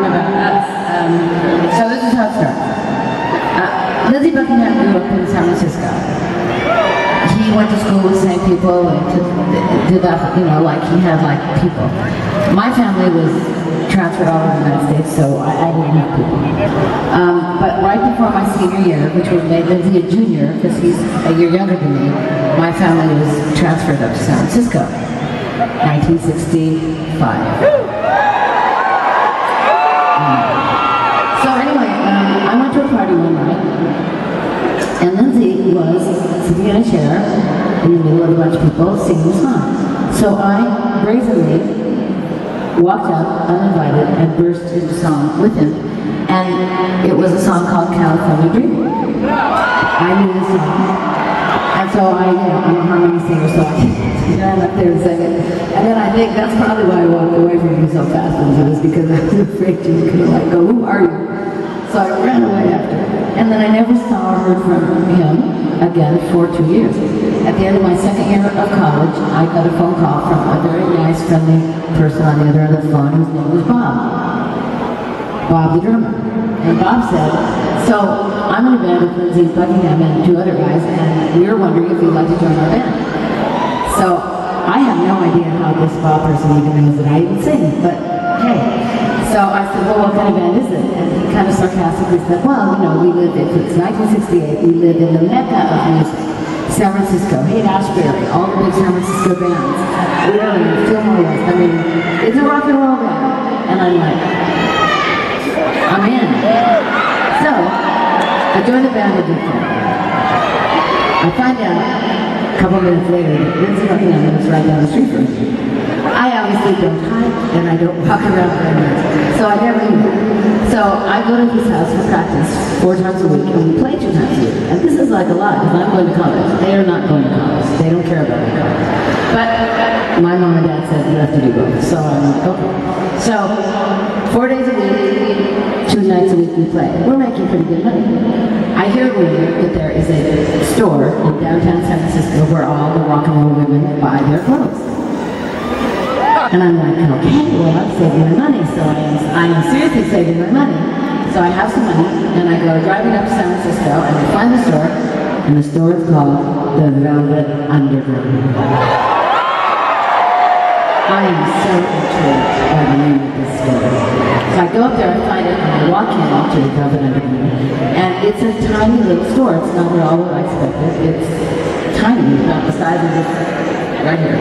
talking about us. So this is how it starts. Lizzie Buckingham grew up in San Francisco. He went to school with the same people and did that, you know, like he had like people. My family was transferred all over the United States, so I didn't have people. But right before my senior year, which would make Lindsay a junior, because he's a year younger than me, my family was transferred up to San Francisco, 1965. So anyway, I went to a party one night, and Lindsay was sitting in a chair in the middle of a bunch of people singing a song. So I brazenly walked up uninvited and burst into song with him. And it was a song called California Dreaming. I knew the song. And so I'm a harmony singer, so I ran up there and sang it. And then I think that's probably why I walked away from him so fast, was because I was afraid she was going to like go, who are you? So I ran away after. And then I never saw or heard from him again for 2 years. At the end of my second year of college, I got a phone call from a very nice, friendly person on the other end of the phone whose name was Bob. Bob the drummer. And Bob said, so I'm in a band with Lindsay Buckingham and 2 other guys, and we were wondering if you'd like to join our band. So I have no idea how this Bob person even knows that I even sing, but hey. So I said, well, what kind of band is it? And he kind of sarcastically said, well, you know, we live in, it's 1968, we live in the mecca of music. San Francisco, Haight-Ashbury, all the big San Francisco bands. Really, Fillmore West, I mean, it's a rock and roll band. And I'm like, I'm in. So, I joined the band with Big Fan. I find out a couple minutes later that Lindsay Buckingham lives right down the street from me. I obviously don't hike and I don't walk around very much, so I never knew. So I go to his house for practice 4 times a week, and we play 2 times a week. And this is like a lot, because I'm going to college. They are not going to college. They don't care about my college. But my mom and dad said you have to do both, so I'm like, okay. So 4 days a week, 2 nights a week we play. We're making pretty good money. I hear rumor that there is a store in downtown San Francisco where all the rock and roll women buy their clothes. And I'm like, okay, well, I'm saving my money, so I am seriously saving my money. So I have some money, and I go driving up to San Francisco, and I find the store, and the store is called the Velvet Underground. I am so intrigued by the name of this store. So I go up there, I find it, and I walk in to the Velvet Underground. And it's a tiny little store. It's not at all what I expected. It's tiny, about the size of this right here.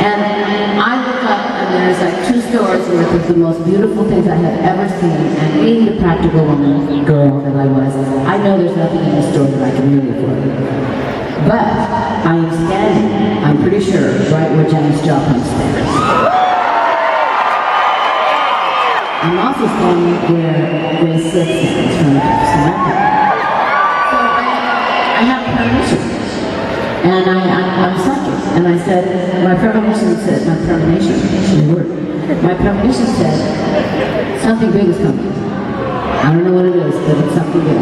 And I look up, and there's like 2 stores worth of the most beautiful things I have ever seen. And being the practical woman, girl that I was, I know there's nothing in the store that I can really afford. But I am standing, I'm pretty sure, right where Janis Joplin stands. I'm also standing where Grace Slick stands from Samantha. So I have permission. And I'm psychic. And I said, my premonition said, my premonition said, something big is coming. I don't know what it is, but it's something big.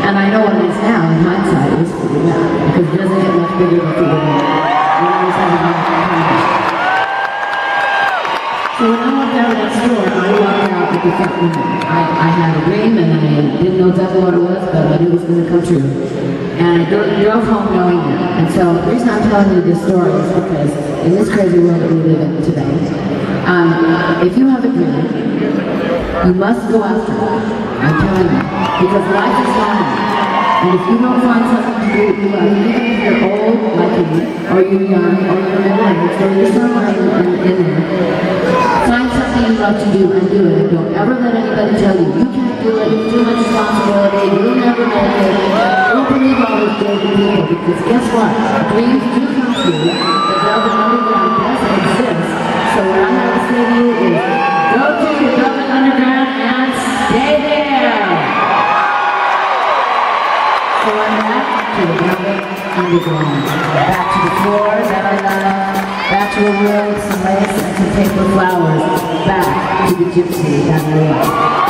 And I know what it is now, in hindsight, it was Fleetwood Mac, because it doesn't get much bigger than Fleetwood Mac. When I was having my premonition. So when I walked out of that store, I walked out with the front window. I had a dream, and I didn't know exactly what it was, but I knew it was going to come true. And I drove home knowing that. And so the reason I'm telling you this story is because in this crazy world that we live in today, if you have a dream, you must go after it. I'm telling you. Because life is long. And if you don't find something to do, even if you're old like me, or you're young, or you're middle-aged, or you're somewhere in there, find something you love to do and do it. And don't ever let anybody tell you, you can't do it, it's too much responsibility, you'll never make it. Don't believe all those dirty people, because guess what? Dreams do come true. The Velvet Underground does exist. So what I have to say to you is, go to your Velvet Underground and stay there! So I'm back to the Velvet Underground. Back to the floor that I love. Back to a room with some lace and some paper flowers. Back to the gypsy that I love.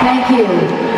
Thank you.